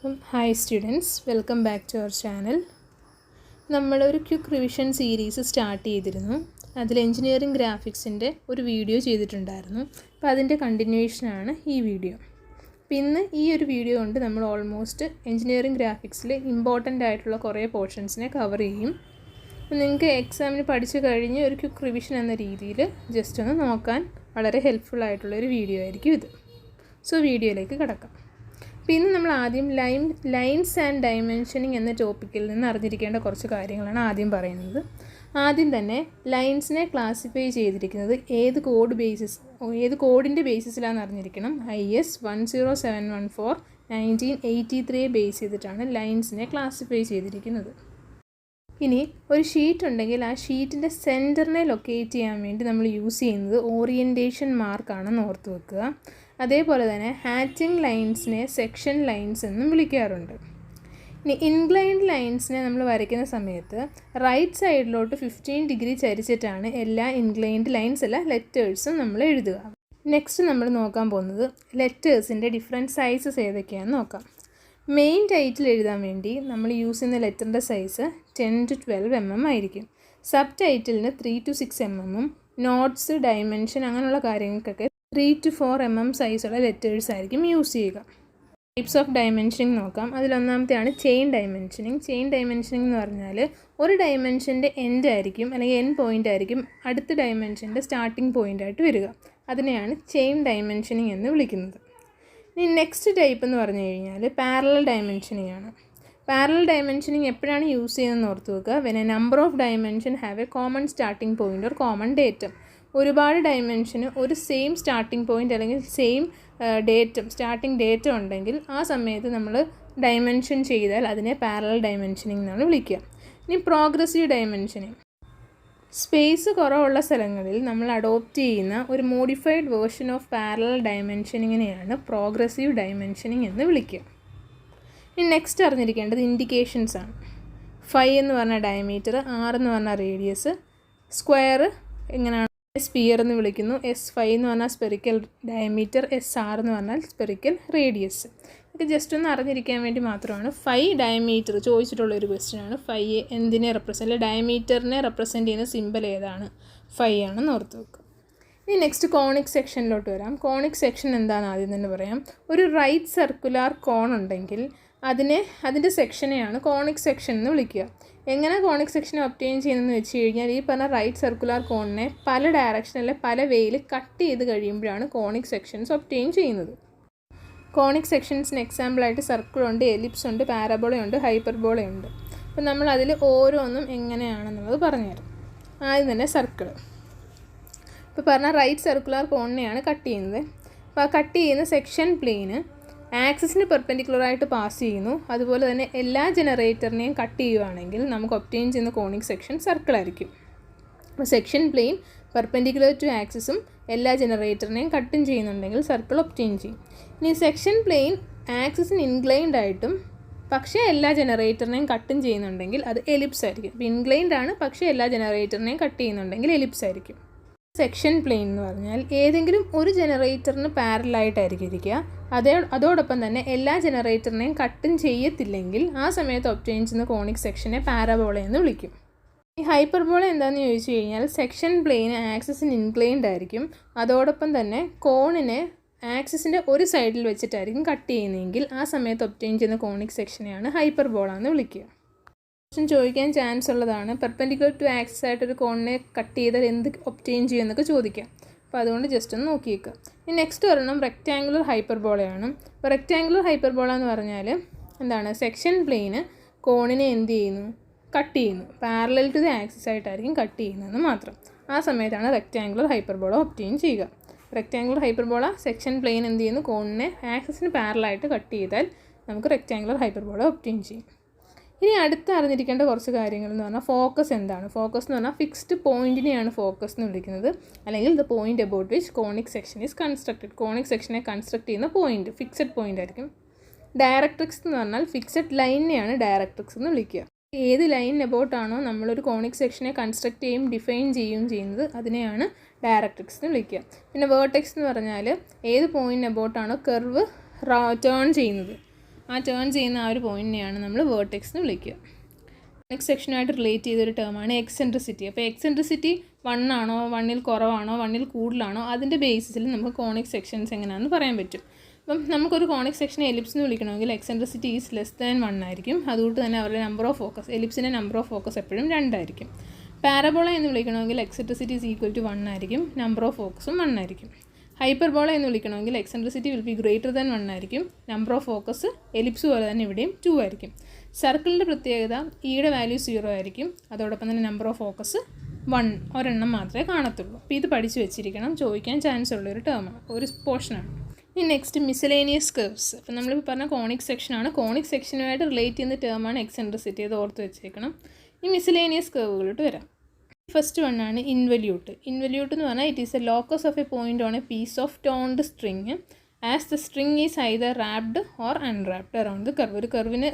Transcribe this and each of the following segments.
Hi students, welcome back to our channel. നമ്മളൊരു quick revision series start ചെയ്തിരുന്നു. അതിൽ engineering ഗ്രാഫിക്സിൻ്റെ ഒരു വീഡിയോ ചെയ്തിട്ടുണ്ടായിരുന്നു. അപ്പോൾ അതിൻ്റെ കണ്ടിന്യൂഷനാണ് ഈ വീഡിയോ. അപ്പോൾ ഇന്ന് ഈ ഒരു വീഡിയോ കൊണ്ട് നമ്മൾ ഓൾമോസ്റ്റ് എഞ്ചിനീയറിംഗ് ഗ്രാഫിക്സിൽ ഇമ്പോർട്ടൻ്റ് ആയിട്ടുള്ള കുറേ പോർഷൻസിനെ കവർ ചെയ്യും. അപ്പോൾ നിങ്ങൾക്ക് എക്സാമിന് പഠിച്ചു കഴിഞ്ഞ് ഒരു ക്വിക്ക് റിവിഷൻ എന്ന രീതിയിൽ ജസ്റ്റ് ഒന്ന് നോക്കാൻ വളരെ ഹെൽപ്ഫുൾ ആയിട്ടുള്ളൊരു വീഡിയോ ആയിരിക്കും ഇത്. സോ വീഡിയോയിലേക്ക് കിടക്കാം. പിന്നെ നമ്മൾ ആദ്യം ലൈൻസ് ആൻഡ് ഡയമെൻഷനിങ് എന്ന ടോപ്പിക്കിൽ നിന്ന് അറിഞ്ഞിരിക്കേണ്ട കുറച്ച് കാര്യങ്ങളാണ് ആദ്യം പറയുന്നത്. ആദ്യം തന്നെ ലൈൻസിനെ ക്ലാസിഫൈ ചെയ്തിരിക്കുന്നത് ഏത് കോഡിൻ്റെ ബേസിസിലാണെന്ന് അറിഞ്ഞിരിക്കണം. IS 10714/1983 ബേസ് ചെയ്തിട്ടാണ് ലൈൻസിനെ ക്ലാസിഫൈ ചെയ്തിരിക്കുന്നത്. ഇനി ഒരു ഷീറ്റ് ഉണ്ടെങ്കിൽ ആ ഷീറ്റിൻ്റെ സെൻറ്ററിനെ ലൊക്കേറ്റ് ചെയ്യാൻ വേണ്ടി നമ്മൾ യൂസ് ചെയ്യുന്നത് ഓറിയൻറ്റേഷൻ മാർക്കാണെന്ന് ഓർത്ത് വെക്കുക. അതേപോലെ തന്നെ ഹാച്ചിങ് ലൈൻസിനെ സെക്ഷൻ ലൈൻസ് എന്നും വിളിക്കാറുണ്ട്. ഇനി ഇൻക്ലൈൻഡ് ലൈൻസിനെ നമ്മൾ വരയ്ക്കുന്ന സമയത്ത് റൈറ്റ് സൈഡിലോട്ട് 15 ഡിഗ്രി ചരിച്ചിട്ടാണ് എല്ലാ ഇൻക്ലൈൻഡ് ലൈൻസ് അല്ല ലെറ്റേഴ്സും നമ്മൾ എഴുതുക. നെക്സ്റ്റ് നമ്മൾ നോക്കാൻ പോകുന്നത് ലെറ്റേഴ്സിൻ്റെ ഡിഫറെൻറ്റ് സൈസസ് ഏതൊക്കെയാണെന്ന് നോക്കാം. മെയിൻ ടൈറ്റിൽ എഴുതാൻ വേണ്ടി നമ്മൾ യൂസ് ചെയ്യുന്ന ലെറ്ററിൻ്റെ സൈസ് 10 to 12 mm ആയിരിക്കും. സബ് ടൈറ്റിലിന് 3 to 6 mm, നോട്ട്സ്, ഡയമെൻഷൻ അങ്ങനെയുള്ള കാര്യങ്ങൾക്കൊക്കെ 3 to 4 mm സൈസുള്ള ലെറ്റേഴ്സ് ആയിരിക്കും യൂസ് ചെയ്യുക. ടൈപ്സ് ഓഫ് ഡയമെൻഷനിങ് നോക്കാം. അതിലൊന്നാമത്തെയാണ് ചെയിൻ ഡയമെൻഷനിങ്. ചെയിൻ ഡയമെൻഷനിങ് എന്ന് പറഞ്ഞാൽ ഒരു ഡയമെൻഷൻ്റെ എൻഡ് ആയിരിക്കും അല്ലെങ്കിൽ എൻഡ് പോയിൻ്റ് ആയിരിക്കും അടുത്ത ഡയമെൻഷൻ്റെ സ്റ്റാർട്ടിംഗ് പോയിൻ്റായിട്ട് വരിക. അതിനെയാണ് ചെയിൻ ഡയമെൻഷനിങ് എന്ന് വിളിക്കുന്നത്. ഇനി നെക്സ്റ്റ് ടൈപ്പ് എന്ന് പറഞ്ഞു കഴിഞ്ഞാൽ പാരലൽ ഡയമെൻഷനിങ് ആണ്. പാരലൽ ഡയമെൻഷനിങ് എപ്പോഴാണ് യൂസ് ചെയ്യുന്നതെന്ന് ഓർത്ത് വെക്കുക. When A number of dimension have A common starting point or common datum. ഒരുപാട് ഡയമെൻഷന് ഒരു സെയിം സ്റ്റാർട്ടിംഗ് പോയിൻ്റ് അല്ലെങ്കിൽ സെയിം സ്റ്റാർട്ടിംഗ് ഡേറ്റം ഉണ്ടെങ്കിൽ ആ സമയത്ത് നമ്മൾ ഡയമെൻഷൻ ചെയ്താൽ അതിനെ പാരലൽ ഡയമെൻഷനിങ് എന്നാണ് വിളിക്കുക. ഇനി പ്രോഗ്രസീവ് ഡയമെൻഷനിങ്. സ്പേസ് കുറവുള്ള സ്ഥലങ്ങളിൽ നമ്മൾ അഡോപ്റ്റ് ചെയ്യുന്ന ഒരു മോഡിഫൈഡ് വേർഷൻ ഓഫ് പാരലൽ ഡയമെൻഷനിങ്ങിനെയാണ് പ്രോഗ്രസീവ് ഡയമെൻഷനിങ് എന്ന് വിളിക്കുക. ഇനി നെക്സ്റ്റ് അറിഞ്ഞിരിക്കേണ്ടത് ഇൻഡിക്കേഷൻസ് ആണ്. 5 എന്ന് പറഞ്ഞാൽ ഡയമീറ്റർ, 6 എന്ന് പറഞ്ഞാൽ റേഡിയസ്, സ്ക്വയർ എങ്ങനെയാണ് സ്പിയർ എന്ന് വിളിക്കുന്നു, S5 എന്ന് പറഞ്ഞാൽ സ്പെറിക്കൽ ഡയമീറ്റർ, SR എന്ന് പറഞ്ഞാൽ സ്പെറിക്കൽ റേഡിയസ്. ഇതൊക്കെ ജസ്റ്റ് ഒന്ന് അറിഞ്ഞിരിക്കാൻ വേണ്ടി മാത്രമാണ്. 5 ഡയമീറ്റർ ചോദിച്ചിട്ടുള്ളൊരു ക്വസ്റ്റ്യനാണ്. 5 എന്തിനെ ഡയമീറ്ററിനെ റെപ്രസെൻറ്റ് ചെയ്യുന്ന സിമ്പൽ ഏതാണ്? 5 ആണെന്ന് ഓർത്ത് വെക്കുക. ഇനി നെക്സ്റ്റ് കോണിക് സെക്ഷനിലോട്ട് വരാം. കോണിക് സെക്ഷൻ എന്താണെന്ന് ആദ്യം തന്നെ പറയാം. ഒരു റൈറ്റ് സർക്കുലാർ കോൺ ഉണ്ടെങ്കിൽ അതിൻ്റെ സെക്ഷനെയാണ് കോണിക് സെക്ഷൻ എന്ന് വിളിക്കുക. എങ്ങനെ കോണിക് സെക്ഷൻ ഒബ്റ്റെയിൻ ചെയ്യുന്നതെന്ന് വെച്ച് കഴിഞ്ഞാൽ ഈ പറഞ്ഞ റൈറ്റ് സർക്കുലാർ കോണിനെ പല ഡയറക്ഷനിൽ പല വേയിൽ കട്ട് ചെയ്ത് കഴിയുമ്പോഴാണ് കോണിക് സെക്ഷൻസ് ഒബ്റ്റെയിൻ ചെയ്യുന്നത്. കോണിക് സെക്ഷൻസിന് എക്സാമ്പിളായിട്ട് സർക്കിളുണ്ട്, എലിപ്സ് ഉണ്ട്, പാരബോളയുണ്ട്, ഹൈപ്പർബോളയുണ്ട്. അപ്പോൾ നമ്മൾ അതിൽ ഓരോന്നും എങ്ങനെയാണെന്നുള്ളത് പറഞ്ഞുതരാം. ആദ്യം തന്നെ സർക്കിൾ. ഇപ്പോൾ പറഞ്ഞാൽ റൈറ്റ് സർക്കുലാർ കോണിനെയാണ് കട്ട് ചെയ്യുന്നത്. അപ്പോൾ ആ കട്ട് ചെയ്യുന്ന സെക്ഷൻ പ്ലെയിന് ആക്സിസിന് പെർപെൻഡിക്കുലറായിട്ട് പാസ് ചെയ്യുന്നു. അതുപോലെ തന്നെ എല്ലാ ജനറേറ്ററിനെയും കട്ട് ചെയ്യുകയാണെങ്കിൽ നമുക്ക് ഒബ്റ്റെയിൻ ചെയ്യുന്ന കോണിക് സെക്ഷൻ സർക്കിൾ ആയിരിക്കും. അപ്പോൾ സെക്ഷൻ പ്ലെയിൻ പെർപെൻഡിക്കുലർ ടു ആക്സിസും എല്ലാ ജനറേറ്ററിനെയും കട്ടും ചെയ്യുന്നുണ്ടെങ്കിൽ സർക്കിൾ ഒബ്റ്റെയിൻ ചെയ്യും. ഇനി സെക്ഷൻ പ്ലെയിൻ ആക്സിസിന് ഇൻക്ലൈൻഡ് ആയിട്ടും പക്ഷേ എല്ലാ ജനറേറ്ററിനെയും കട്ടും ചെയ്യുന്നുണ്ടെങ്കിൽ അത് എലിപ്സ് ആയിരിക്കും. അപ്പോൾ ഇൻക്ലൈൻഡ് ആണ് പക്ഷേ എല്ലാ ജനറേറ്ററിനെയും കട്ട് ചെയ്യുന്നുണ്ടെങ്കിൽ എലിപ്സ് ആയിരിക്കും. സെക്ഷൻ പ്ലെയിൻ എന്ന് പറഞ്ഞാൽ ഏതെങ്കിലും ഒരു ജനറേറ്ററിന് പാരലായിട്ടായിരിക്കും ഇരിക്കുക. അതോടൊപ്പം തന്നെ എല്ലാ ജനറേറ്ററിനെയും കട്ടും ചെയ്യത്തില്ലെങ്കിൽ ആ സമയത്ത് ഒബ്റ്റെയിൻ ചെയ്യുന്ന കോണിക് സെക്ഷനെ പാരബോള എന്ന് വിളിക്കും. ഈ ഹൈപ്പർബോള എന്താണെന്ന് ചോദിച്ചു കഴിഞ്ഞാൽ സെക്ഷൻ പ്ലെയിൻ ആക്സിസിന് ഇൻക്ലൈൻഡ് ആയിരിക്കും. അതോടൊപ്പം തന്നെ കോണിനെ ആക്സിസിൻ്റെ ഒരു സൈഡിൽ വെച്ചിട്ടായിരിക്കും കട്ട് ചെയ്യുന്നതെങ്കിൽ ആ സമയത്ത് ഒബ്റ്റെയിൻ ചെയ്യുന്ന കോണിക് സെക്ഷനെയാണ് ഹൈപ്പർബോള എന്ന് വിളിക്കുക. ചോദിക്കാൻ ചാൻസ് ഉള്ളതാണ്. പെർപെൻഡിക്കുലർ ടു ആക്സിസ് ആയിട്ടൊരു കോണിനെ കട്ട് ചെയ്താൽ എന്ത് ഒബ്റ്റെയിൻ ചെയ്യും എന്നൊക്കെ ചോദിക്കാം. അപ്പോൾ അതുകൊണ്ട് ജസ്റ്റ് ഒന്ന് നോക്കിയേക്കുക. ഇനി നെക്സ്റ്റ് ഒരെണ്ണം റെക്റ്റാങ്കുലർ ഹൈപ്പർബോളയാണ്. അപ്പോൾ റെക്റ്റാങ്കുലർ ഹൈപ്പർബോള എന്ന് പറഞ്ഞാൽ എന്താണ്? സെക്ഷൻ പ്ലെയിന് കോണിനെ എന്ത് ചെയ്യുന്നു? കട്ട് ചെയ്യുന്നു. പാരലൽ ടു ദി ആക്സിസ് ആയിട്ടായിരിക്കും കട്ട് ചെയ്യുന്നതെന്ന് മാത്രം. ആ സമയത്താണ് റെക്റ്റാങ്കുലർ ഹൈപ്പർബോള ഒബ്റ്റെയിൻ ചെയ്യുക. റെക്റ്റാങ്കുലർ ഹൈപ്പർബോള സെക്ഷൻ പ്ലെയിൻ എന്ത് ചെയ്യുന്നു? കോണിനെ ആക്സിസിന് പാരലായിട്ട് കട്ട് ചെയ്താൽ നമുക്ക് റെക്റ്റാങ്കുലർ ഹൈപ്പർബോള ഒബ്റ്റെയിൻ ചെയ്യും. ഇനി അടുത്ത് അറിഞ്ഞിരിക്കേണ്ട കുറച്ച് കാര്യങ്ങൾ എന്ന് പറഞ്ഞാൽ ഫോക്കസ് എന്താണ്? ഫോക്കസ് എന്ന് പറഞ്ഞാൽ ഫിക്സ്ഡ് പോയിൻറ്റിനെയാണ് ഫോക്കസ് എന്ന് വിളിക്കുന്നത്. അല്ലെങ്കിൽ the point about which conic section is constructed. Conic സെക്ഷനെ കൺസ്ട്രക്ട് ചെയ്യുന്ന പോയിൻറ്റ് ഫിക്സഡ് പോയിൻ്റ് ആയിരിക്കും. ഡയറക്ട്രിക്സ് എന്ന് പറഞ്ഞാൽ ഫിക്സഡ് ലൈനിനെയാണ് ഡയറക്ട്രിക്സ് എന്ന് വിളിക്കുക. ഏത് ലൈൻ അബൌട്ടാണോ നമ്മളൊരു കോണിക് സെക്ഷനെ കൺസ്ട്രക്ട് ചെയ്യും ഡിഫൈൻ ചെയ്യുകയും ചെയ്യുന്നത് അതിനെയാണ് ഡയറക്ട്രിക്സ് എന്ന് വിളിക്കുക. പിന്നെ വേർട്ടെക്സ് എന്ന് പറഞ്ഞാൽ ഏത് പോയിൻ്റ് അബൌട്ടാണോ കർവ് ടേൺ ചെയ്യുന്നത് ആ ടേൺ ചെയ്യുന്ന ആ ഒരു പോയിൻറ്റിനെയാണ് നമ്മൾ വേർട്ടെക്സ് എന്ന് വിളിക്കുക. നെക്സ്റ്റ് സെക്ഷനുമായിട്ട് റിലേറ്റ് ചെയ്തൊരു ടേമാണ് എക്സെൻട്രിസിറ്റി. അപ്പോൾ എക്സെൻട്രിസിറ്റി 1 ആണോ, 1-ൽ കുറവാണോ, 1-ൽ കൂടുതലാണോ, അതിൻ്റെ ബേസിസിൽ നമുക്ക് കോണിക് സെക്ഷൻസ് എങ്ങനെയാണെന്ന് പറയാൻ പറ്റും. അപ്പം നമുക്കൊരു കോണിക് സെക്ഷനെ എലിപ്സ് എന്ന് വിളിക്കണമെങ്കിൽ എക്സെൻട്രിസിറ്റി ഈസ് ലെസ് ദാൻ 1 ആയിരിക്കും. അതുകൊണ്ട് തന്നെ അവരുടെ നമ്പർ ഓഫ് ഫോക്കസ്, എലിപ്സിൻ്റെ നമ്പർ ഓഫ് ഫോക്കസ് എപ്പോഴും 2 ആയിരിക്കും. പാരബോള എന്ന് വിളിക്കണമെങ്കിൽ എക്സെൻട്രിസിറ്റി ഈസ് ഈക്വൽ ടു 1 ആയിരിക്കും, നമ്പർ ഓഫ് ഫോക്കസും 1 ആയിരിക്കും. ഹൈപ്പർബോള എന്ന് വിളിക്കണമെങ്കിൽ eccentricity will be greater than 1 ആയിരിക്കും, നമ്പർ ഓഫ് ഫോക്കസ് എലിപ്സ് പോലെ തന്നെ ഇവിടെയും 2 ആയിരിക്കും. സർക്കിളിൻ്റെ പ്രത്യേകത ഇയുടെ വാല്യൂ 0 ആയിരിക്കും, അതോടൊപ്പം തന്നെ നമ്പർ ഓഫ് ഫോക്കസ് 1 ഒരെണ്ണം മാത്രമേ കാണത്തുള്ളൂ. അപ്പോൾ ഇത് പഠിച്ചു വെച്ചിരിക്കണം, ചോദിക്കാൻ ചാൻസ് ഉള്ളൊരു ടേമാണ്, ഒരു പോർഷനാണ്. ഇനി നെക്സ്റ്റ് മിസലേനിയസ് കർവ്സ്. അപ്പോൾ നമ്മളിപ്പോൾ പറഞ്ഞ കോണിക് സെക്ഷനാണ്. കോണിക് സെക്ഷനുമായിട്ട് റിലേറ്റ് ചെയ്യുന്ന ടേമാണ് എക്സെൻട്രിസിറ്റി, അത് ഓർത്ത് വെച്ചേക്കണം. ഈ മിസലേനിയസ് കർവുകളോട്ട് വരാം. First വണ്ണാണ് involute. ഇൻവല്യൂട്ട് എന്ന് പറഞ്ഞാൽ it is a locus of a point on a piece of ടോൺഡ് string as the string is either wrapped or unwrapped around the curve. ഒരു കർവിന്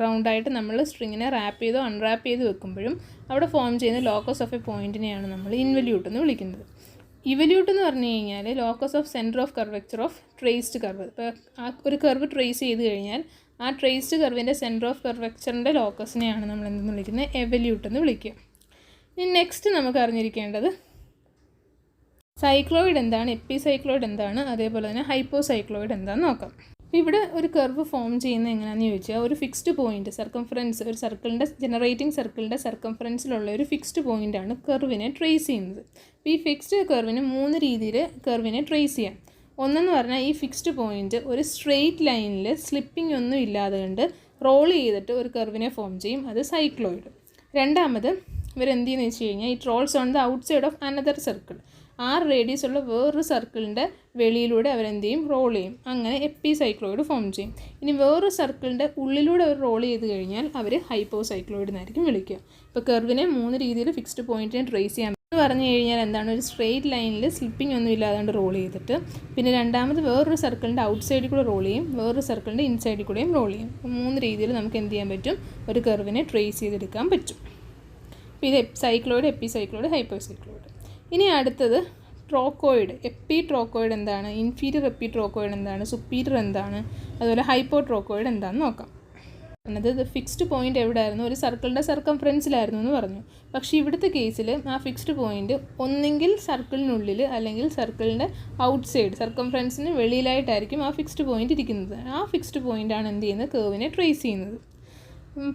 റൗണ്ടായിട്ട് നമ്മൾ സ്ട്രിങ്ങിനെ റാപ്പ് ചെയ്തോ അൺറാപ്പ് ചെയ്ത് വെക്കുമ്പോഴും അവിടെ ഫോം ചെയ്യുന്ന ലോക്കസ് ഓഫ് എ പോയിൻറ്റിനെയാണ് നമ്മൾ ഇൻവല്യൂട്ട് എന്ന് വിളിക്കുന്നത്. ഇവല്യൂട്ട് എന്ന് പറഞ്ഞു കഴിഞ്ഞാൽ locus of centre of curvature of traced curve. ഇപ്പോൾ ആ ഒരു കർവ് ട്രേസ് ചെയ്ത് കഴിഞ്ഞാൽ ആ ട്രേസ്ഡ് കർവിൻ്റെ സെൻറ്റർ ഓഫ് കർവെക്ചറിൻ്റെ ലോക്കസിനെയാണ് നമ്മൾ എന്തെന്ന് വിളിക്കുന്നത്, എവല്യൂട്ട് എന്ന് വിളിക്കുക. ഇനി നെക്സ്റ്റ് നമുക്ക് അറിഞ്ഞിരിക്കേണ്ടത് സൈക്ലോയിഡ് എന്താണ്, എപ്പിസൈക്ലോയിഡ് എന്താണ്, അതേപോലെ തന്നെ ഹൈപ്പോസൈക്ലോയിഡ് എന്താണെന്ന് നോക്കാം. അപ്പോൾ ഇവിടെ ഒരു കർവ് ഫോം ചെയ്യുന്നത് എങ്ങനെയാണെന്ന് ചോദിച്ചാൽ ഒരു ഫിക്സ്ഡ് പോയിൻറ്റ്, സർക്കംഫറൻസ്, ഒരു സർക്കിളിൻ്റെ ജനറേറ്റിംഗ് സർക്കിളിൻ്റെ സർക്കംഫറൻസിലുള്ള ഒരു ഫിക്സ്ഡ് പോയിൻ്റാണ് കർവിനെ ട്രേസ് ചെയ്യുന്നത്. അപ്പോൾ ഈ ഫിക്സ്ഡ് കർവിന് 3 രീതിയിൽ കർവിനെ ട്രേസ് ചെയ്യാം. ഒന്നെന്ന് പറഞ്ഞാൽ ഈ ഫിക്സ്ഡ് പോയിൻറ്റ് ഒരു സ്ട്രെയിറ്റ് ലൈനിൽ സ്ലിപ്പിംഗ് ഒന്നും ഇല്ലാതെ കൊണ്ട് റോൾ ചെയ്തിട്ട് ഒരു കർവിനെ ഫോം ചെയ്യും, അത് സൈക്ലോയിഡ്. രണ്ടാമത് ഇവരെന്ത് ചെയ്യുന്നത് വെച്ച് കഴിഞ്ഞാൽ it rolls on the outside of another circle. 6 radius ഉള്ള വേറൊരു സർക്കിളിൻ്റെ വെളിയിലൂടെ അവരെന്ത് ചെയ്യും, റോൾ ചെയ്യും. അങ്ങനെ എപ്പിസൈക്ലോയിഡ് ഫോം ചെയ്യും. ഇനി വേറൊരു സർക്കിളിൻ്റെ ഉള്ളിലൂടെ അവർ റോൾ ചെയ്ത് കഴിഞ്ഞാൽ അവർ ഹൈപ്പോസൈക്ലോയിഡ് എന്നായിരിക്കും വിളിക്കുക. ഇപ്പോൾ കർവിനെ 3 രീതിയിൽ ഫിക്സ്ഡ് പോയിൻറ്റിനെ ട്രേസ് ചെയ്യാൻ എന്ന് പറഞ്ഞു കഴിഞ്ഞാൽ എന്താണ്, ഒരു സ്ട്രെയിറ്റ് ലൈനിൽ സ്ലിപ്പിംഗ് ഒന്നും ഇല്ലാതെ റോൾ ചെയ്തിട്ട്, പിന്നെ രണ്ടാമത് വേറൊരു സർക്കിളിൻ്റെ ഔട്ട് സൈഡിൽ കൂടെ റോൾ ചെയ്യും, വേറൊരു സർക്കിളിൻ്റെ ഇൻസൈഡിൽ കൂടെയും റോൾ ചെയ്യും. 3 രീതിയിൽ നമുക്ക് എന്ത് ചെയ്യാൻ പറ്റും, ഒരു കർവിനെ ട്രേസ് ചെയ്തെടുക്കാൻ പറ്റും. അപ്പോൾ ഇത് സൈക്ലോയിഡ്, എപ്പിസൈക്ലോയിഡ്, ഹൈപ്പോസൈക്ലോയിഡ്. ഇനി അടുത്തത് ട്രോക്കോയിഡ്. എപ്പി ട്രോക്കോയിഡ് എന്താണ്, ഇൻഫീരിയർ എപ്പി ട്രോക്കോയിഡ് എന്താണ്, സുപ്പീരിയർ എന്താണ്, അതുപോലെ ഹൈപ്പോ ട്രോക്കോയിഡ് എന്താണെന്ന് നോക്കാം. അത് ഫിക്സ്ഡ് പോയിൻ്റ് എവിടെയായിരുന്നു, ഒരു സർക്കിളിൻ്റെ സർക്കംഫറൻസിലായിരുന്നു എന്ന് പറഞ്ഞു. പക്ഷേ ഇവിടുത്തെ കേസിൽ ആ ഫിക്സ്ഡ് പോയിൻ്റ് ഒന്നെങ്കിൽ സർക്കിളിനുള്ളിൽ അല്ലെങ്കിൽ സർക്കിളിൻ്റെ ഔട്ട് സൈഡ്, സർക്കംഫറൻസിന് വെളിയിലായിട്ടായിരിക്കും ആ ഫിക്സ്ഡ് പോയിൻ്റ് ഇരിക്കുന്നത്. ആ ഫിക്സ്ഡ് പോയിൻ്റാണ് എന്ത് ചെയ്യുന്നത്, കർവിനെ ട്രേസ് ചെയ്യുന്നത്.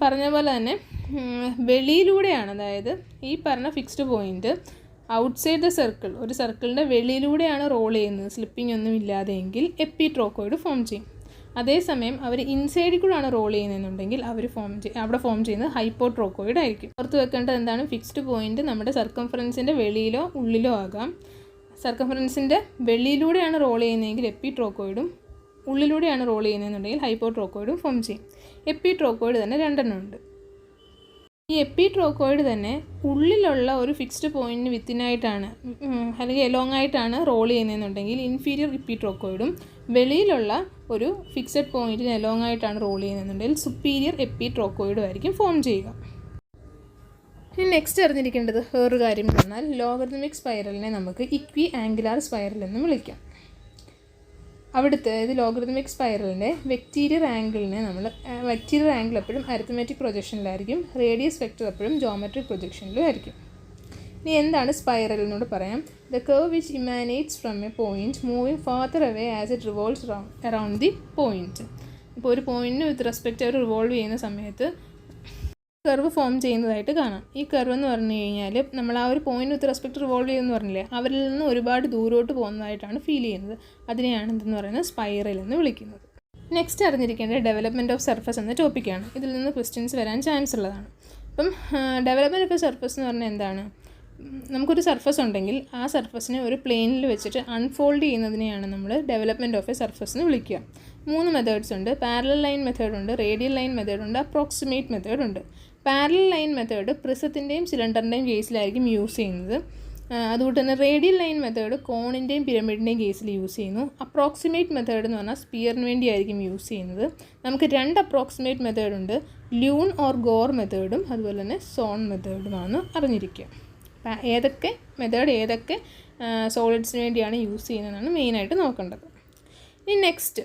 പറഞ്ഞ പോലെ തന്നെ വെളിയിലൂടെയാണ്, അതായത് ഈ പറഞ്ഞ fixed point outside the circle, ഒരു സർക്കിളിൻ്റെ വെളിയിലൂടെയാണ് റോൾ ചെയ്യുന്നത് സ്ലിപ്പിംഗ് ഒന്നും ഇല്ലാതെയെങ്കിൽ എപ്പി ട്രോക്കോയിഡ് ഫോം ചെയ്യും. അതേസമയം അവർ ഇൻസൈഡിൽ കൂടെയാണ് റോൾ ചെയ്യുന്നതെന്നുണ്ടെങ്കിൽ അവർ അവിടെ ഫോം ചെയ്യുന്നത് ഹൈപ്പോ ട്രോക്കോയിഡ് ആയിരിക്കും. ഓർത്ത് വെക്കേണ്ടത് എന്താണ്, ഫിക്സ്ഡ് പോയിൻ്റ് നമ്മുടെ സർക്കംഫറൻസിൻ്റെ വെളിയിലോ ഉള്ളിലോ ആകാം. സർക്കംഫറൻസിൻ്റെ വെളിയിലൂടെയാണ് റോൾ ചെയ്യുന്നതെങ്കിൽ എപ്പി ട്രോക്കോയിഡും, ഉള്ളിലൂടെയാണ് റോൾ ചെയ്യുന്നതെന്നുണ്ടെങ്കിൽ ഹൈപ്പോ ട്രോക്കോയിഡും ഫോം ചെയ്യും. എപ്പി ട്രോക്കോയിഡ് തന്നെ 2 ഉണ്ട്. ഈ എപ്പി ട്രോക്കോയിഡ് തന്നെ ഉള്ളിലുള്ള ഒരു ഫിക്സ്ഡ് പോയിൻറ്റിന് വിത്തിനായിട്ടാണ് അല്ലെങ്കിൽ എലോങ് ആയിട്ടാണ് റോൾ ചെയ്യുന്നതെന്നുണ്ടെങ്കിൽ ഇൻഫീരിയർ എപ്പി ട്രോക്കോയിഡും, വെളിയിലുള്ള ഒരു ഫിക്സഡ് പോയിൻറ്റിന് എലോങ് ആയിട്ടാണ് റോൾ ചെയ്യുന്നതെന്നുണ്ടെങ്കിൽ സുപ്പീരിയർ എപ്പി ട്രോക്കോയിഡും ആയിരിക്കും ഫോം ചെയ്യുക. ഇനി നെക്സ്റ്റ് അറിഞ്ഞിരിക്കേണ്ടത് വേറൊരു കാര്യം എന്ന് പറഞ്ഞാൽ ലോഗരിതമിക് സ്പൈറലിനെ നമുക്ക് ഇക്വി ആംഗുലാർ സ്പൈറൽ എന്ന് വിളിക്കാം. അവിടുത്തെ ലോഗരിതമിക് സ്പൈറലിൻ്റെ വെക്റ്റീരിയർ ആംഗിളിനെ നമ്മൾ വെക്റ്റീരിയർ ആംഗിൾ എപ്പോഴും അരിത്തമെറ്റിക് പ്രൊജക്ഷനിലായിരിക്കും, റേഡിയസ് വെക്റ്റർ എപ്പോഴും ജോമെട്രിക് പ്രൊജക്ഷനിലും ആയിരിക്കും. ഇനി എന്താണ് സ്പൈറൽ എന്നോട് പറയാം. The curve which emanates from a point moving farther away as it revolves around the point. ഇപ്പോൾ ഒരു പോയിൻറ്റിന് വിത്ത് റെസ്പെക്റ്റ് അവർ റിവോൾവ് ചെയ്യുന്ന സമയത്ത് കർവ് ഫോം ചെയ്യുന്നതായിട്ട് കാണാം. ഈ കർവ് എന്ന് പറഞ്ഞു കഴിഞ്ഞാൽ നമ്മൾ ആ ഒരു പോയിന്റ് വിത്ത് റെസ്പെക്ട് റിവോൾവ് ചെയ്യുമെന്ന് പറഞ്ഞില്ലേ, അവരിൽ നിന്ന് ഒരുപാട് ദൂരോട്ട് പോകുന്നതായിട്ടാണ് ഫീൽ ചെയ്യുന്നത്. അതിനെയാണ് എന്തെന്ന് പറയുന്നത്, സ്പൈറൽ എന്ന് വിളിക്കുന്നത്. നെക്സ്റ്റ് അറിഞ്ഞിരിക്കേണ്ടത് ഡെവലപ്മെൻറ്റ് ഓഫ് സർഫസ് എന്ന ടോപ്പിക്കാണ്. ഇതിൽ നിന്ന് ക്വസ്റ്റ്യൻസ് വരാൻ ചാൻസ് ഉള്ളതാണ്. അപ്പം ഡെവലപ്മെൻറ്റ് ഓഫ് സർഫസ് എന്ന് പറഞ്ഞാൽ എന്താണ്, നമുക്കൊരു സർഫസ് ഉണ്ടെങ്കിൽ ആ സർഫസിനെ ഒരു പ്ലെയിനിൽ വെച്ചിട്ട് അൺഫോൾഡ് ചെയ്യുന്നതിനെയാണ് നമ്മൾ ഡെവലപ്മെൻറ്റ് ഓഫ് എ സർഫസ് എന്ന് വിളിക്കുക. 3 മെത്തേഡ്സ് ഉണ്ട്. പാരലൽ ലൈൻ മെത്തേഡ് ഉണ്ട്, റേഡിയൽ ലൈൻ മെത്തേഡ് ഉണ്ട്, അപ്രോക്സിമേറ്റ് മെത്തേഡ് ഉണ്ട്. പാരലൽ ലൈൻ മെത്തേഡ് പ്രിസത്തിൻ്റെയും സിലിണ്ടറിൻ്റെയും കേസിലായിരിക്കും യൂസ് ചെയ്യുന്നത്. അതുകൊണ്ട് തന്നെ റേഡിയൽ ലൈൻ മെത്തേഡ് കോണിൻ്റെയും പിരമിഡിൻ്റെയും കേസിൽ യൂസ് ചെയ്യുന്നു. അപ്രോക്സിമേറ്റ് മെത്തേഡ് എന്ന് പറഞ്ഞാൽ സ്പിയറിന് വേണ്ടിയായിരിക്കും യൂസ് ചെയ്യുന്നത്. നമുക്ക് 2 അപ്രോക്സിമേറ്റ് മെത്തേഡ് ഉണ്ട്, ലൂൺ ഓർ ഗോർ മെത്തേഡും അതുപോലെ തന്നെ സോൺ മെത്തേഡുമാണ് അറിഞ്ഞിരിക്കുക. ഏതൊക്കെ സോളിഡ്സിന് വേണ്ടിയാണ് യൂസ് ചെയ്യുന്നതെന്നാണ് മെയിനായിട്ട് നോക്കേണ്ടത്. ഇനി next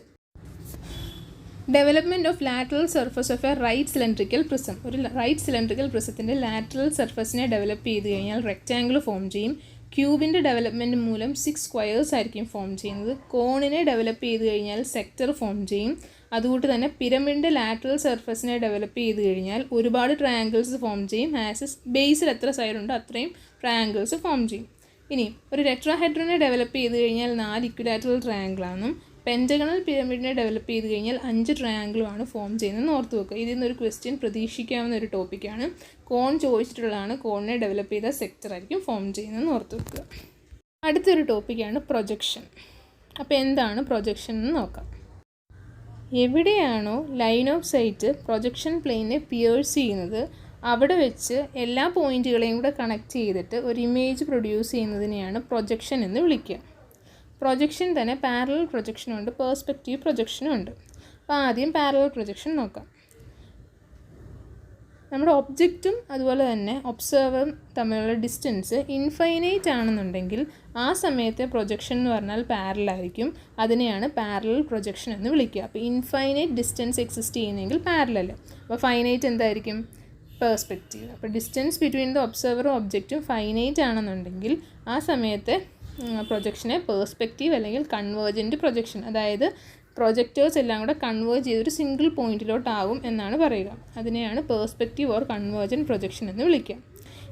development of lateral surface of a right cylindrical prism. ഒരു റൈറ്റ് സിലിണ്ട്രിക്കൽ പ്രിസത്തിൻ്റെ ലാറ്ററൽ സർഫസിനെ ഡെവലപ്പ് ചെയ്ത് കഴിഞ്ഞാൽ റെക്റ്റാങ്കിൾ ഫോം ചെയ്യും. ക്യൂബിൻ്റെ ഡെവലപ്മെൻറ്റ് മൂലം 6 സ്ക്വയേഴ്സ് ആയിരിക്കും ഫോം ചെയ്യുന്നത്. കോണിനെ ഡെവലപ്പ് ചെയ്ത് കഴിഞ്ഞാൽ സെക്ടർ ഫോം ചെയ്യും. അതുകൊണ്ട് തന്നെ പിരമിഡിൻ്റെ ലാറ്ററൽ സർഫസിനെ ഡെവലപ്പ് ചെയ്ത് കഴിഞ്ഞാൽ ഒരുപാട് ട്രയാങ്കിൾസ് ഫോം ചെയ്യും. ആസ് ബേസിൽ എത്ര സൈഡുണ്ടോ അത്രയും ട്രയാങ്കിൾസ് ഫോം ചെയ്യും. ഇനി ഒരു ടെട്രാഹെഡ്രനെ ഡെവലപ്പ് ചെയ്ത് കഴിഞ്ഞാൽ 4 ഇക്വിലാറ്ററൽ ട്രയാങ്കിളാണെന്നും പെൻറ്റഗണൽ പിരമിഡിനെ ഡെവലപ്പ് ചെയ്ത് കഴിഞ്ഞാൽ 5 ട്രയാങ്കിളുമാണ് ഫോം ചെയ്യുന്നതെന്ന് ഓർത്ത് വെക്കുക. ഇതിൽ നിന്നൊരു ക്വസ്റ്റ്യൻ പ്രതീക്ഷിക്കാവുന്ന ഒരു ടോപ്പിക്കാണ്. കോൺ ചോദിച്ചിട്ടുള്ളതാണ്. കോണിനെ ഡെവലപ്പ് ചെയ്ത സെക്ടർ ആയിരിക്കും ഫോം ചെയ്യുന്നതെന്ന് ഓർത്ത് വെക്കുക. അടുത്തൊരു ടോപ്പിക്കാണ് പ്രൊജക്ഷൻ. അപ്പോൾ എന്താണ് പ്രൊജക്ഷൻ എന്ന് നോക്കാം. എവിടെയാണോ ലൈൻ ഓഫ് സൈറ്റ് പ്രൊജക്ഷൻ പ്ലെയിനെ പിയേഴ്സ് ചെയ്യുന്നത് അവിടെ വെച്ച് എല്ലാ പോയിൻറ്റുകളെയും കൂടെ കണക്ട് ചെയ്തിട്ട് ഒരു ഇമേജ് പ്രൊഡ്യൂസ് ചെയ്യുന്നതിനെയാണ് പ്രൊജക്ഷൻ എന്ന് വിളിക്കുക. പ്രൊജക്ഷൻ തന്നെ പാരലൽ പ്രൊജക്ഷനും ഉണ്ട്, പേഴ്സ്പെക്റ്റീവ് പ്രൊജക്ഷനും ഉണ്ട്. അപ്പോൾ ആദ്യം പാരലൽ പ്രൊജക്ഷൻ നോക്കാം. നമ്മുടെ ഒബ്ജക്റ്റും അതുപോലെ തന്നെ ഒബ്സർവറും തമ്മിലുള്ള ഡിസ്റ്റൻസ് ഇൻഫൈനൈറ്റ് ആണെന്നുണ്ടെങ്കിൽ ആ സമയത്തെ പ്രൊജക്ഷൻ എന്ന് പറഞ്ഞാൽ പാരലായിരിക്കും. അതിനെയാണ് പാരലൽ പ്രൊജക്ഷൻ എന്ന് വിളിക്കുക. അപ്പോൾ ഇൻഫൈനൈറ്റ് ഡിസ്റ്റൻസ് എക്സിസ്റ്റ് ചെയ്യുന്നെങ്കിൽ പാരലൽ. അപ്പോൾ ഫൈനൈറ്റ് എന്തായിരിക്കും? പേഴ്സ്പെക്റ്റീവ്. അപ്പോൾ ഡിസ്റ്റൻസ് ബിറ്റ്വീൻ ദ ഒബ്സർവറും ഒബ്ജക്റ്റും ഫൈനൈറ്റ് ആണെന്നുണ്ടെങ്കിൽ ആ സമയത്തെ പ്രൊജക്ഷനെ പേഴ്സ്പെക്റ്റീവ് അല്ലെങ്കിൽ കൺവേർജൻറ്റ് പ്രൊജക്ഷൻ, അതായത് പ്രൊജക്റ്റേഴ്സ് എല്ലാം കൂടെ കൺവേർജ് ചെയ്തൊരു സിംഗിൾ പോയിൻറ്റിലോട്ടാവും എന്നാണ് പറയുക. അതിനെയാണ് പേഴ്സ്പെക്റ്റീവ് ഓർ കൺവേർജൻറ്റ് പ്രൊജക്ഷൻ എന്ന് വിളിക്കുക.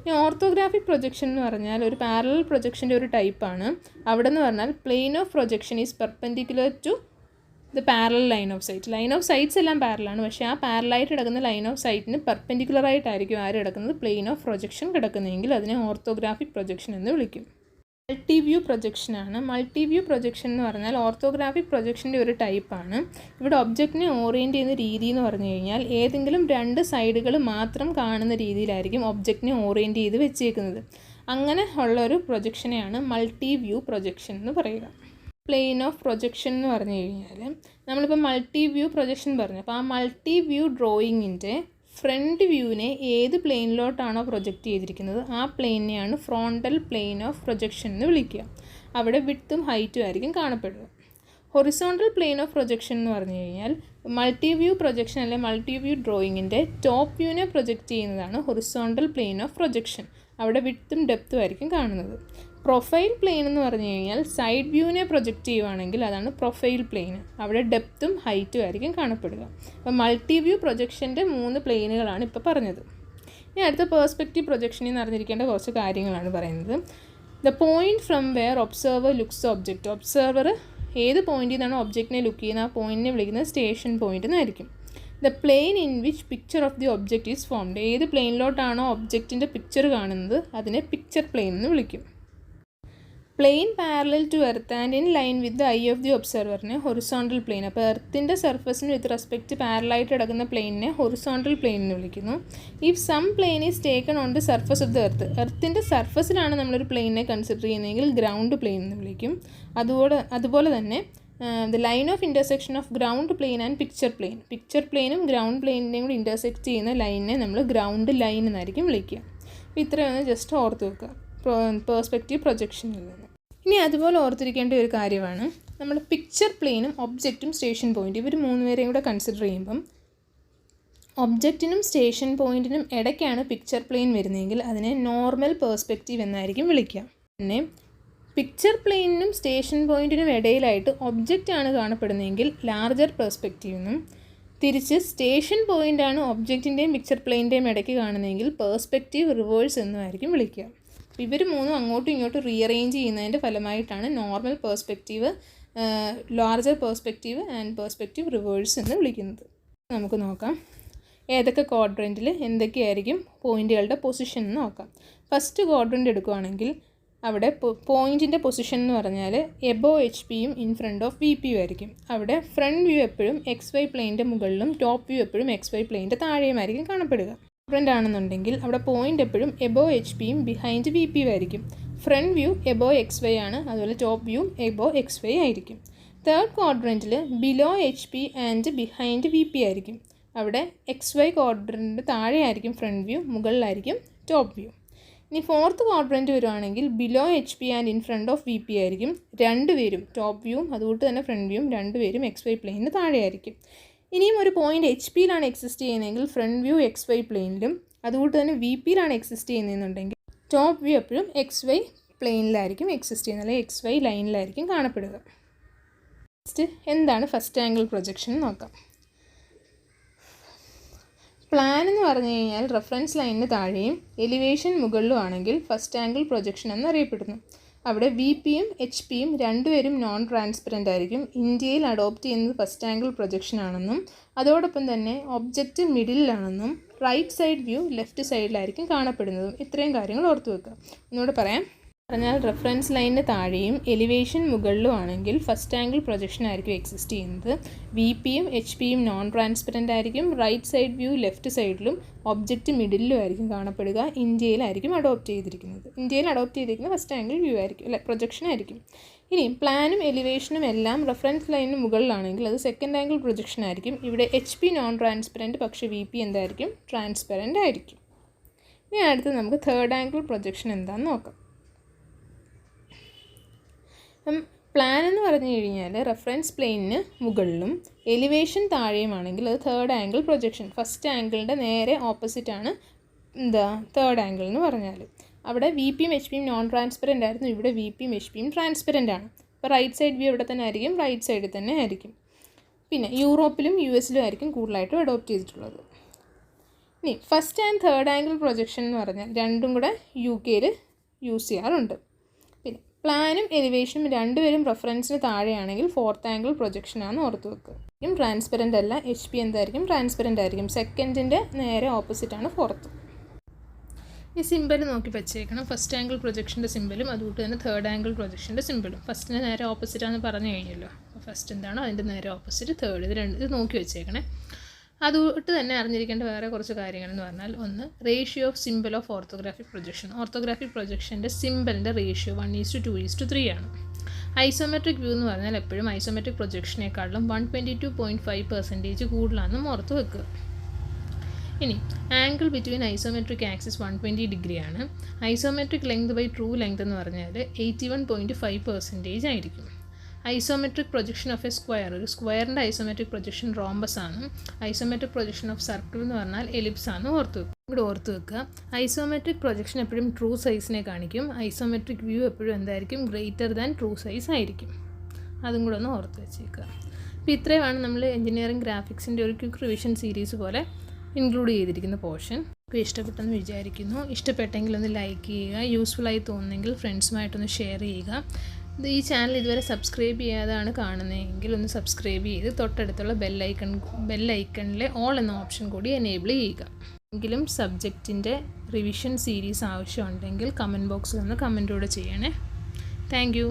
ഇനി ഓർത്തോഗ്രാഫിക് പ്രൊജക്ഷൻ എന്ന് പറഞ്ഞാൽ ഒരു പാരലൽ പ്രൊജക്ഷൻ്റെ ഒരു ടൈപ്പാണ്. അവിടെ എന്ന് പറഞ്ഞാൽ plane of projection is perpendicular to the parallel line of sight. Line of sights എല്ലാം പാരലാണ്, പക്ഷേ ആ പാരലായിട്ട് കിടക്കുന്ന ലൈൻ ഓഫ് സൈറ്റിന് പെർപെൻഡിക്കുലറായിട്ടായിരിക്കും ആര് കിടക്കുന്നത്? പ്ലെയിൻ ഓഫ് പ്രൊജക്ഷൻ കിടക്കുന്നതെങ്കിൽ അതിനെ ഓർത്തോഗ്രാഫിക് പ്രൊജക്ഷൻ എന്ന് വിളിക്കും. മൾട്ടി വ്യൂ പ്രൊജക്ഷനാണ്. മൾട്ടി വ്യൂ പ്രൊജക്ഷൻ എന്ന് പറഞ്ഞാൽ ഓർത്തോഗ്രാഫിക് പ്രൊജക്ഷൻ്റെ ഒരു ടൈപ്പാണ്. ഇവിടെ ഒബ്ജക്റ്റിനെ ഓറിയൻറ്റ് ചെയ്യുന്ന രീതി എന്ന് പറഞ്ഞു കഴിഞ്ഞാൽ ഏതെങ്കിലും 2 സൈഡുകൾ മാത്രം കാണുന്ന രീതിയിലായിരിക്കും ഒബ്ജക്റ്റിനെ ഓറിയൻറ്റ് ചെയ്ത് വെച്ചേക്കുന്നത്. അങ്ങനെ ഉള്ള ഒരു പ്രൊജക്ഷനെയാണ് മൾട്ടി വ്യൂ പ്രൊജക്ഷൻ എന്ന് പറയുക. പ്ലെയിൻ ഓഫ് പ്രൊജക്ഷൻ എന്ന് പറഞ്ഞു കഴിഞ്ഞാൽ നമ്മളിപ്പോൾ മൾട്ടി വ്യൂ പ്രൊജക്ഷൻ പറഞ്ഞു. അപ്പോൾ ആ മൾട്ടി വ്യൂ ഡ്രോയിങ്ങിൻ്റെ ഫ്രണ്ട് വ്യൂവിനെ ഏത് പ്ലെയിനിലോട്ടാണോ പ്രൊജക്റ്റ് ചെയ്തിരിക്കുന്നത് ആ പ്ലെയിനെയാണ് ഫ്രോണ്ടൽ പ്ലെയിൻ ഓഫ് പ്രൊജക്ഷൻ എന്ന് വിളിക്കുക. അവിടെ വിഡ്ത്തും ഹൈറ്റും ആയിരിക്കും കാണപ്പെടുക. ഹൊറിസോണ്ടൽ പ്ലെയിൻ ഓഫ് പ്രൊജക്ഷൻ എന്ന് പറഞ്ഞു കഴിഞ്ഞാൽ മൾട്ടി വ്യൂ പ്രൊജക്ഷൻ അല്ലെങ്കിൽ മൾട്ടി വ്യൂ ഡ്രോയിങ്ങിൻ്റെ ടോപ്പ് വ്യൂവിനെ പ്രൊജക്റ്റ് ചെയ്യുന്നതാണ് ഹൊറിസോണ്ടൽ പ്ലെയിൻ ഓഫ് പ്രൊജക്ഷൻ. അവിടെ വിഡ്ത്തും ഡെപ്ത്തും ആയിരിക്കും കാണുന്നത്. പ്രൊഫൈൽ പ്ലെയിൻ എന്ന് പറഞ്ഞു കഴിഞ്ഞാൽ സൈഡ് വ്യൂവിനെ പ്രൊജക്റ്റ് ചെയ്യുവാണെങ്കിൽ അതാണ് പ്രൊഫൈൽ പ്ലെയിൻ. അവിടെ ഡെപ്ത്തും ഹൈറ്റും ആയിരിക്കും കാണപ്പെടുക. അപ്പോൾ മൾട്ടി വ്യൂ പ്രൊജക്ഷൻ്റെ 3 പ്ലെയിനുകളാണ് ഇപ്പോൾ പറഞ്ഞത്. ഇനി അടുത്ത പേഴ്സ്പെക്റ്റീവ് പ്രൊജക്ഷനിൽ നിന്ന് അറിഞ്ഞിരിക്കേണ്ട കുറച്ച് കാര്യങ്ങളാണ് പറയുന്നത്. The point from where observer looks object. Observer ഏത് പോയിൻറ്റിൽ നിന്നാണ് ഒബ്ജക്റ്റിനെ ലുക്ക് ചെയ്യുന്നത് ആ പോയിൻറ്റിനെ വിളിക്കുന്നത് സ്റ്റേഷൻ പോയിൻ്റ് എന്നായിരിക്കും. The plain in which picture of the object is formed. ഏത് പ്ലെയിനിലോട്ടാണോ ഒബ്ജക്റ്റിൻ്റെ പിക്ചർ കാണുന്നത് അതിനെ പിക്ചർ പ്ലെയിൻ എന്ന് വിളിക്കും. Plane parallel to earth and in line with the eye of the ഒബ്സർവറിനെ ഹൊറിസോണ്ടൽ പ്ലെയിൻ. അപ്പോൾ എർത്തിൻ്റെ സർഫസിന് വിത്ത് റെസ്പെക്റ്റ് പാരലായിട്ട് കിടക്കുന്ന പ്ലെയിനിനെ ഹൊറിസോണ്ടൽ പ്ലെയിൻ എന്ന് വിളിക്കുന്നു. If some plane is taken on the surface of the earth. എർത്തിൻ്റെ സർഫസിലാണ് നമ്മളൊരു പ്ലെയിനെ കൺസിഡർ ചെയ്യുന്നതെങ്കിൽ ഗ്രൗണ്ട് പ്ലെയിൻ എന്ന് വിളിക്കും. അതുപോലെ തന്നെ the line of intersection of ground plane and picture plane. Picture പ്ലെയിനും ഗ്രൗണ്ട് പ്ലെയിനിൻ്റെയും കൂടി ഇൻ്റർസെക്റ്റ് ചെയ്യുന്ന ലൈനിനെ നമ്മൾ ഗ്രൗണ്ട് ലൈൻ എന്നായിരിക്കും വിളിക്കുക. അപ്പോൾ ഇത്രയൊന്ന് ജസ്റ്റ് ഓർത്ത് വെക്കുക പേഴ്സ്പെക്റ്റീവ് പ്രൊജക്ഷനിൽ നിന്ന്. ഇനി അതുപോലെ ഓർത്തിരിക്കേണ്ട ഒരു കാര്യമാണ് നമ്മൾ പിക്ചർ പ്ലെയിനും ഒബ്ജക്റ്റും സ്റ്റേഷൻ പോയിൻ്റ് ഇവർ 3 പേരെയും കൂടെ കൺസിഡർ ചെയ്യുമ്പം ഒബ്ജക്റ്റിനും സ്റ്റേഷൻ പോയിൻറ്റിനും ഇടയ്ക്കാണ് പിക്ചർ പ്ലെയിൻ വരുന്നതെങ്കിൽ അതിനെ നോർമൽ പേഴ്സ്പെക്റ്റീവ് എന്നായിരിക്കും വിളിക്കുക. പിന്നെ പിക്ചർ പ്ലെയിനും സ്റ്റേഷൻ പോയിൻറ്റിനും ഇടയിലായിട്ട് ഒബ്ജക്റ്റാണ് കാണപ്പെടുന്നതെങ്കിൽ ലാർജർ പേഴ്സ്പെക്റ്റീവ് എന്നും തിരിച്ച് സ്റ്റേഷൻ പോയിൻ്റാണ് ഒബ്ജക്റ്റിൻ്റെയും പിക്ചർ പ്ലെയിൻ്റെയും ഇടയ്ക്ക് കാണുന്നതെങ്കിൽ പേഴ്സ്പെക്റ്റീവ് റിവേഴ്സ് എന്നുമായിരിക്കും വിളിക്കുക. ഇവർ 3 അങ്ങോട്ടും ഇങ്ങോട്ടും റീഅറേഞ്ച് ചെയ്യുന്നതിൻ്റെ ഫലമായിട്ടാണ് normal perspective, larger perspective and perspective reverse എന്ന് വിളിക്കുന്നത്. നമുക്ക് നോക്കാം ഏതൊക്കെ ക്വാഡ്രൻറ്റിൽ എന്തൊക്കെയായിരിക്കും പോയിൻറ്റുകളുടെ പൊസിഷൻ എന്ന് നോക്കാം. ഫസ്റ്റ് ക്വാഡ്രൻറ്റ് എടുക്കുകയാണെങ്കിൽ അവിടെ പോയിൻറ്റിൻ്റെ പൊസിഷൻ എന്ന് പറഞ്ഞാൽ എബോ HP-യും ഇൻ ഫ്രണ്ട് ഓഫ് VP-യും ആയിരിക്കും. അവിടെ ഫ്രണ്ട് വ്യൂ എപ്പോഴും XY പ്ലെയിൻ്റെ മുകളിലും ടോപ്പ് വ്യൂ എപ്പോഴും XY പ്ലെയിൻ്റെ താഴെയുമായിരിക്കും കാണപ്പെടുക. ക്വാഡ്രൻ്റ് ആണെന്നുണ്ടെങ്കിൽ അവിടെ പോയിൻ്റ് എപ്പോഴും എബോ HP-യും ബിഹൈൻഡ് VP-യും ആയിരിക്കും. ഫ്രണ്ട് വ്യൂ എബോ XY ആണ്, അതുപോലെ ടോപ്പ് വ്യൂ എബോ XY ആയിരിക്കും. തേർഡ് ക്വാഡ്രൻറ്റിൽ below HP and behind VP ആയിരിക്കും. അവിടെ XY ക്വാഡ്രൻറ്റ് താഴെയായിരിക്കും ഫ്രണ്ട് വ്യൂ, മുകളിലായിരിക്കും ടോപ്പ് വ്യൂ. ഇനി ഫോർത്ത് ക്വാഡ്രൻറ്റ് വരുവാണെങ്കിൽ below HP and in front of VP ആയിരിക്കും. രണ്ടുപേരും ടോപ്പ് വ്യൂവും അതുകൊണ്ട് തന്നെ ഫ്രണ്ട് വ്യൂവും രണ്ടുപേരും XY പ്ലെയിനിന് താഴെയായിരിക്കും. ഇനിയും ഒരു പോയിൻറ്റ് എച്ച് പിയിലാണ് എക്സിസ്റ്റ് ചെയ്യുന്നതെങ്കിൽ ഫ്രണ്ട് വ്യൂ എക്സ് വൈ പ്ലെയിനിലും, അതുകൊണ്ട് തന്നെ വി പിയിലാണ് എക്സിസ്റ്റ് ചെയ്യുന്നതെന്നുണ്ടെങ്കിൽ ടോപ്പ് വ്യൂ എപ്പോഴും എക്സ് വൈ പ്ലെയിനിലായിരിക്കും എക്സിസ്റ്റ് ചെയ്യുന്നത്, അല്ലെങ്കിൽ എക്സ് വൈ ലൈനിലായിരിക്കും കാണപ്പെടുക. നെക്സ്റ്റ് എന്താണ് ഫസ്റ്റ് ആംഗിൾ പ്രൊജക്ഷൻ നോക്കാം. പ്ലാൻ എന്ന് പറഞ്ഞു കഴിഞ്ഞാൽ റെഫറൻസ് ലൈനിന് താഴെയും എലിവേഷൻ മുകളിലും ആണെങ്കിൽ ഫസ്റ്റ് ആംഗിൾ പ്രൊജക്ഷൻ എന്നറിയപ്പെടുന്നു. അവിടെ വി പിയും എച്ച് പിയും രണ്ടുപേരും നോൺ ട്രാൻസ്പെറൻ്റ് ആയിരിക്കും. ഇന്ത്യയിൽ അഡോപ്റ്റ് ചെയ്യുന്നത് ഫസ്റ്റ് ആംഗിൾ പ്രൊജക്ഷൻ ആണെന്നും അതോടൊപ്പം തന്നെ ഒബ്ജക്റ്റ് മിഡിലാണെന്നും റൈറ്റ് സൈഡ് വ്യൂ ലെഫ്റ്റ് സൈഡിലായിരിക്കും കാണപ്പെടുന്നതും. ഇത്രയും കാര്യങ്ങൾ ഓർത്തു വെക്കുക. ഒന്നുകൂടെ പറയാം. പറഞ്ഞാൽ റെഫറൻസ് ലൈനിന് താഴെയും എലിവേഷൻ മുകളിലും ആണെങ്കിൽ ഫസ്റ്റ് ആംഗിൾ പ്രൊജക്ഷൻ ആയിരിക്കും എക്സിസ്റ്റ് ചെയ്യുന്നത്. വി പിയും എച്ച് പിയും നോൺ ട്രാൻസ്പെറൻ്റ് ആയിരിക്കും. റൈറ്റ് സൈഡ് വ്യൂ ലെഫ്റ്റ് സൈഡിലും ഒബ്ജക്റ്റ് മിഡിലും ആയിരിക്കും കാണപ്പെടുക. ഇന്ത്യയിലായിരിക്കും അഡോപ്റ്റ് ചെയ്തിരിക്കുന്നത്. ഇന്ത്യയിൽ അഡോപ്റ്റ് ചെയ്തിരിക്കുന്നത് ഫസ്റ്റ് ആംഗിൾ വ്യൂ ആയിരിക്കും, അല്ലെ, പ്രൊജക്ഷൻ ആയിരിക്കും. ഇനി പ്ലാനും എലിവേഷനും എല്ലാം റെഫറൻസ് ലൈനിന് മുകളിലാണെങ്കിൽ അത് സെക്കൻഡ് ആംഗിൾ പ്രൊജക്ഷൻ ആയിരിക്കും. ഇവിടെ എച്ച് പി നോൺ ട്രാൻസ്പെറൻറ്റ്, പക്ഷേ വി പി എന്തായിരിക്കും, ട്രാൻസ്പെറൻ്റ് ആയിരിക്കും. ഇനി അടുത്ത് നമുക്ക് തേർഡ് ആംഗിൾ പ്രൊജക്ഷൻ എന്താണെന്ന് നോക്കാം. പ്ലാൻ എന്ന് പറഞ്ഞു കഴിഞ്ഞാൽ റെഫറൻസ് പ്ലെയിനിന് മുകളിലും എലിവേഷൻ താഴെയുമാണെങ്കിൽ അത് തേർഡ് ആംഗിൾ പ്രൊജക്ഷൻ. ഫസ്റ്റ് ആംഗിളിൻ്റെ നേരെ ഓപ്പോസിറ്റാണ് തേർഡ് ആംഗിൾ എന്ന് പറഞ്ഞാൽ. അവിടെ വി പിയും എച്ച് പിയും നോൺ ട്രാൻസ്പെറൻ്റ് ആയിരുന്നു, ഇവിടെ വി പിയും എച്ച് പിയും ട്രാൻസ്പെറൻ്റ് ആണ്. അപ്പോൾ റൈറ്റ് സൈഡ് വ്യൂ ഇവിടെ തന്നെ ആയിരിക്കും, റൈറ്റ് സൈഡിൽ തന്നെ ആയിരിക്കും. പിന്നെ യൂറോപ്പിലും യു എസിലും ആയിരിക്കും കൂടുതലായിട്ടും അഡോപ്റ്റ് ചെയ്തിട്ടുള്ളത്. ഇനി first and third angle projection എന്ന് പറഞ്ഞാൽ രണ്ടും കൂടെ യു കെയിൽ യൂസ് ചെയ്യാറുണ്ട്. പ്ലാനും എലിവേഷനും രണ്ടുപേരും റെഫറൻസിന് താഴെയാണെങ്കിൽ ഫോർത്ത് ആംഗിൾ പ്രൊജക്ഷനാണെന്ന് ഓർത്ത് വെക്കുക. ട്രാൻസ്പെറൻ്റ് അല്ല, എച്ച് പി എന്തായിരിക്കും, ട്രാൻസ്പെറൻ്റ് ആയിരിക്കും. സെക്കൻഡിൻ്റെ നേരെ ഓപ്പോസിറ്റാണ് ഫോർത്ത്. ഈ സിമ്പിൾ നോക്കി വെച്ചേക്കണം. ഫസ്റ്റ് ആംഗിൾ പ്രൊജക്ഷൻ്റെ സിമ്പിളും അതുകൊണ്ട് തന്നെ തേർഡ് ആംഗിൾ പ്രൊജക്ഷൻ്റെ സിമ്പിളും. ഫസ്റ്റിന് നേരെ ഓപ്പോസിറ്റാണെന്ന് പറഞ്ഞു കഴിഞ്ഞല്ലോ. ഫസ്റ്റ് എന്താണോ അതിൻ്റെ നേരെ ഓപ്പോസിറ്റ് തേർഡ്, ഇത് നോക്കി വെച്ചേക്കണേ. അതുകൊണ്ട് തന്നെ അറിഞ്ഞിരിക്കേണ്ട വേറെ കുറച്ച് കാര്യങ്ങളെന്ന് പറഞ്ഞാൽ, ഒന്ന് ratio of simple of orthographic projection. Orthographic പ്രൊജക്ഷൻ്റെ സിമ്പിളിൻ്റെ റേഷ്യോ 1:2:3 ആണ്. ഐസോമെട്രിക് വ്യൂ എന്ന് പറഞ്ഞാൽ എപ്പോഴും ഐസോമെട്രിക് പ്രൊജക്ഷനേക്കാളും 122.5% കൂടുതലാണെന്നും ഓർത്ത് വെക്കുക. ഇനി angle between isometric axis 120 degree ആണ്. Isometric length by true length എന്ന് പറഞ്ഞാൽ 81.5% ആയിരിക്കും. Isometric projection of a square, ഒരു സ്ക്വയറിൻ്റെ ഐസോമെട്രിക് പ്രൊജക്ഷൻ റോംബസ് ആണ്. ഐസോമെട്രിക് പ്രൊജക്ഷൻ ഓഫ് സർക്കിൾ എന്ന് പറഞ്ഞാൽ എലിപ്സ് ആണ്. ഇവിടെ ഓർത്ത് വെക്കുക. ഐസോമെട്രിക് പ്രൊജക്ഷൻ എപ്പോഴും ട്രൂ സൈസിനെ കാണിക്കും. ഐസോമെട്രിക് വ്യൂ എപ്പോഴും എന്തായിരിക്കും, ഗ്രേറ്റർ ദാൻ ട്രൂ സൈസ് ആയിരിക്കും. അതും കൂടെ ഒന്ന് ഓർത്ത് വെച്ചേക്കുക. അപ്പോൾ ഇത്രയുമാണ് നമ്മൾ എഞ്ചിനീയറിംഗ് ഗ്രാഫിക്സിൻ്റെ ഒരു ക്വിക്ക് റിവിഷൻ സീരീസ് പോലെ ഇൻക്ലൂഡ് ചെയ്തിരിക്കുന്ന പോർഷൻ. ഒക്കെ ഇഷ്ടപ്പെട്ടെന്ന് വിചാരിക്കുന്നു. ഇഷ്ടപ്പെട്ടെങ്കിൽ ഒന്ന് ലൈക്ക് ചെയ്യുക. യൂസ്ഫുള്ളായി തോന്നുന്നെങ്കിൽ ഫ്രണ്ട്സുമായിട്ടൊന്ന് ഷെയർ ചെയ്യുക. ഈ ചാനൽ ഇതുവരെ സബ്സ്ക്രൈബ് ചെയ്യാതാണ് കാണുന്നതെങ്കിൽ ഒന്ന് സബ്സ്ക്രൈബ് ചെയ്ത് തൊട്ടടുത്തുള്ള ബെല്ലൈക്കണിലെ ഓൾ എന്ന ഓപ്ഷൻ കൂടി എനേബിൾ ചെയ്യുക. എങ്കിലും സബ്ജക്റ്റിൻ്റെ റിവിഷൻ സീരീസ് ആവശ്യമുണ്ടെങ്കിൽ കമൻറ്റ് ബോക്സിൽ ഒന്ന് കമൻറ്റോടെ ചെയ്യണേ. Thank you.